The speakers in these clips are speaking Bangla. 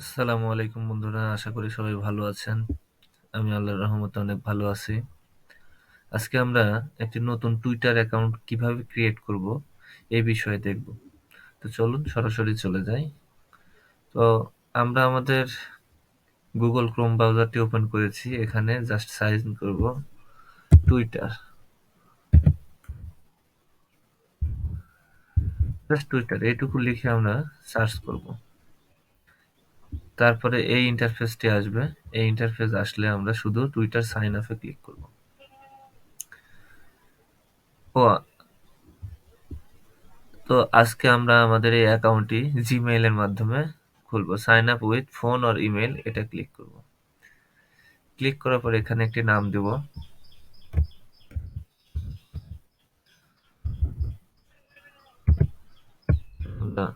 আসসালামু আলাইকুম বন্ধুরা, আশা করি সবাই ভালো আছেন। আমি আল্লাহর রহমতে অনেক ভালো আছি। আজকে আমরা একটি নতুন টুইটার অ্যাকাউন্ট কিভাবে ক্রিয়েট করব এই বিষয়ে দেখব। তো চলুন সরাসরি চলে যাই। তো আমরা আমাদের গুগল ক্রোম ব্রাউজারটি ওপেন করেছি। এখানে জাস্ট সার্চ করব টুইটার, জাস্ট টুইটার এইটুকু লিখে আমরা সার্চ করব। তারপরে এই ইন্টারফেসটি আসবে। এই ইন্টারফেস আসলে আমরা শুধু টুইটার সাইন আপে ক্লিক করব। ও তো আজকে আমরা আমাদের এই অ্যাকাউন্টটি জিমেইল এর মাধ্যমে খুলবো। Sign up with phone or email, এটা ক্লিক করব। ক্লিক করার পর এখানে একটি নাম দেব। আমরা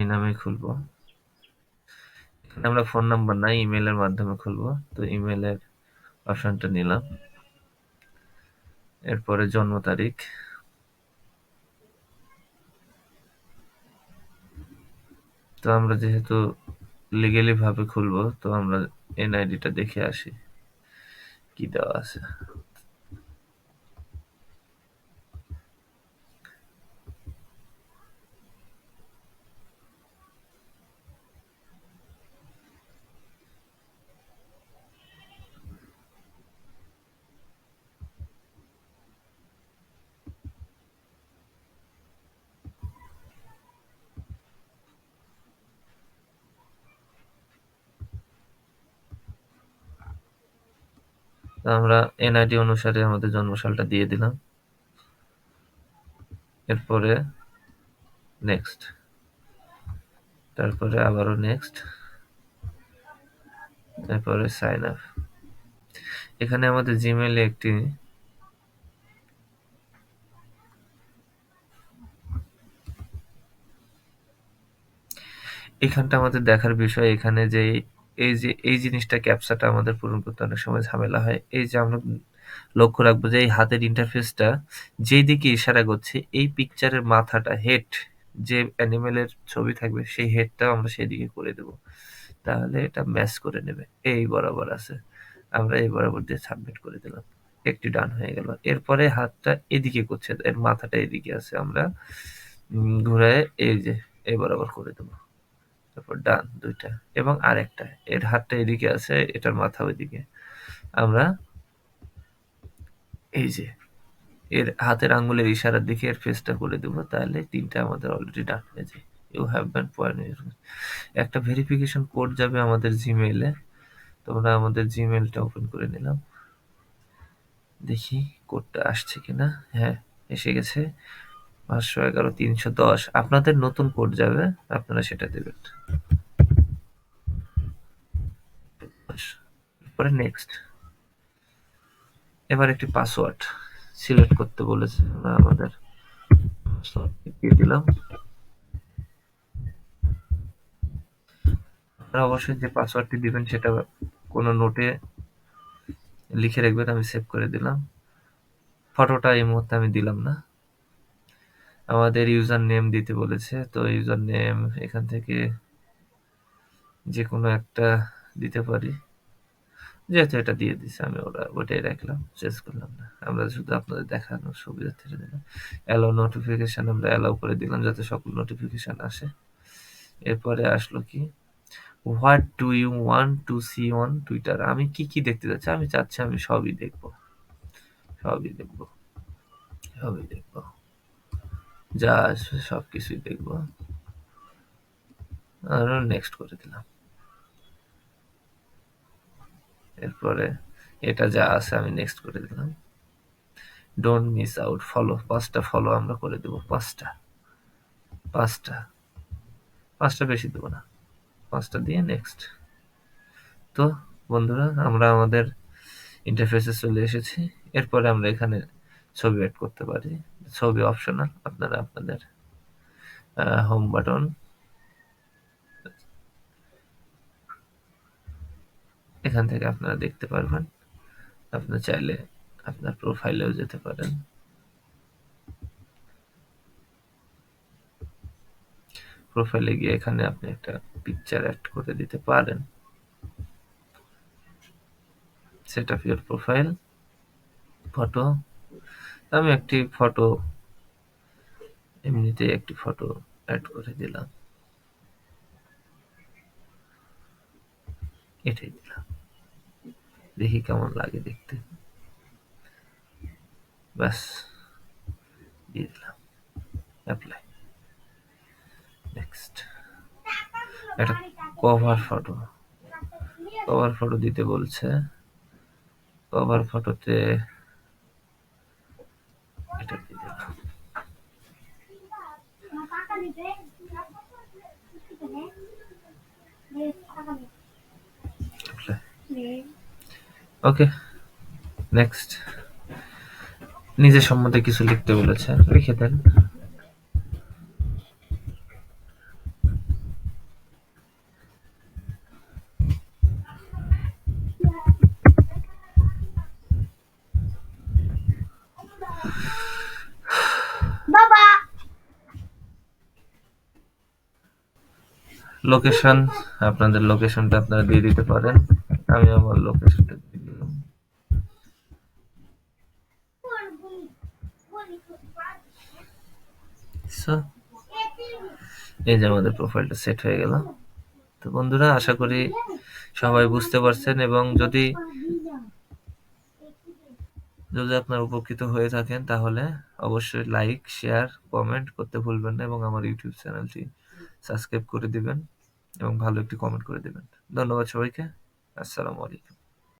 এই নামে খুলবো। এখানে আমরা ফোন নাম্বার নাই, ইমেলের মাধ্যমে খুলবো। তো ইমেলের অপশনটা নিলাম। এরপরে জন্ম তারিখ। তো আমরা যেহেতু লিগেলি ভাবে খুলবো, তো আমরা এনআইডিটা দেখে আসি কি দেওয়া আছে। তো আমরা এনআইডি অনুসারে আমাদের জন্মসালটা দিয়ে দিলাম। এরপরে নেক্সট, তারপরে আবারও নেক্সট, তারপরে সাইন আপ। এখানে আমাদের জিমেইলে একটি এখানটা আমাদের দেখার বিষয়। এখানে যে এই জিনিসটা ক্যাপচাটা আমাদের পূরণ করতে অনেক সময় ঝামেলা হয়। এই যে আমরা লক্ষ্য রাখবো যে এই হাতের ইন্টারফেসটা যেই দিকে ইশারা করছে, এই পিকচারের মাথাটা হেড, যে অ্যানিমেলের ছবি থাকবে সেই হেডটাও আমরা সেদিকে করে দেব। তাহলে এটা ম্যাচ করে নেবে। এই বরাবর আছে, আমরা এই বরাবর দিয়ে সাবমিট করে দিলাম। একটি ডান হয়ে গেল। এরপরে হাতটা এদিকে করছে, এর মাথাটা এদিকে আছে, আমরা ঘুরায় এই যে এই বরাবর করে দেবো। তারপর ডান দুইটা, এবং আরেকটা এর হাতটা এদিকে আছে, এটার মাথা ওইদিকে। আমরা এই যে এর হাতের আঙ্গুলের ইশারার দিকে এর ফেসটা করে দেবো। তাহলে তিনটা আমাদের অলরেডি ডান হয়ে যায়। You have been point. একটা ভেরিফিকেশন কোড যাবে আমাদের জিমেইলে। তোমরা আমাদের জিমেইলটা ওপেন করে নিলাম, দেখি কোডটা আসছে কিনা। হ্যাঁ, এসে গেছে 511-310। আপনাদের নতুন কোড যাবে, আপনারা সেটা দেবেন। পরে নেক্সট। এবার একটি পাসওয়ার্ড সিলেক্ট করতে বলেছে, আমরা আমাদের পাসওয়ার্ড দিয়ে দিলাম। আপনারা অবশ্যই যে পাসওয়ার্ডটি দিবেন সেটা কোনো নোটে লিখে রাখবেন। আমি সেভ করে দিলাম। ফটোটা এই মুহূর্তে আমি দিলাম না। আমাদের ইউজার নেম দিতে বলেছে, তো ইউজার নেম এখান থেকে যে কোনো একটা দিতে পারি। যেহেতু এটা দিয়ে দিছে, আমি ওটাই রাখলাম, চেঞ্জ করলাম না। আমরা শুধু আপনাদের দেখানোর সুবিধার্থে দিলাম। অ্যালাউ নোটিফিকেশন আমরা অ্যালাউ করে দিলাম যাতে সকল নোটিফিকেশন আসে। এরপরে আসলো কি, what do you want to see on Twitter. আমি কি কি দেখতে চাচ্ছি, আমি চাচ্ছি আমি সবই দেখবো, সবই দেখবো, সবই দেখবো, যা আসবে সবকিছুই দেখবো। আর নেক্সট করে দিলাম। এরপরে এটা যা আছে আমি নেক্সট করে দিলাম। ডোন্ট মিস আউট, ফলো, 5টা ফলো আমরা করে দেবো। 5টা, 5টা, 5টা বেশি দেবো না, 5টা দিয়ে নেক্সট। তো বন্ধুরা, আমরা আমাদের ইন্টারফেসে চলে এসেছি। এরপরে আমরা এখানে ছবি অ্যাড করতে পারি। ছবি অপশনাল, আপনারা আপনাদের হোম বাটন, এখান থেকে আপনারা দেখতে পারবেন। আপনার চাইলে আপনার প্রোফাইলেও যেতে পারেন। প্রোফাইলে গিয়ে এখানে আপনি একটা পিকচার অ্যাড করে দিতে পারেন। Set up your profile photo. আমি একটি ফটো, এমনিতেই একটি ফটো অ্যাড করে দিলাম, এটাই দিলাম, দেখি কেমন লাগে দেখতে। ব্যাস, দিয়ে দিলাম, অ্যাপ্লাই, নেক্সট। একটা কভার ফটো, কভার ফটো দিতে বলছে। কভার ফটোতে এটা দিয়ে দিলাম। ওকে, নেক্সট। নিজের সম্বন্ধে কিছু লিখতে বলেছে, লিখে দেন। লোকেশন, আপনাদের লোকেশনটা আপনারা দিয়ে দিতে পারেন। আমি আমার লোকেশনটা দিয়ে দিলাম। So, এই যে আমাদের প্রোফাইলটা সেট হয়ে গেল। তো বন্ধুরা, আশা করি সবাই বুঝতে পারছেন, এবং যদি আপনার উপকৃত হয়ে থাকেন তাহলে অবশ্যই লাইক, শেয়ার, কমেন্ট করতে ভুলবেন না, এবং আমার ইউটিউব চ্যানেলটি সাবস্ক্রাইব করে দিবেন এবং ভালো একটি কমেন্ট করে দিবেন। ধন্যবাদ সবাইকে। আসসালামু আলাইকুম।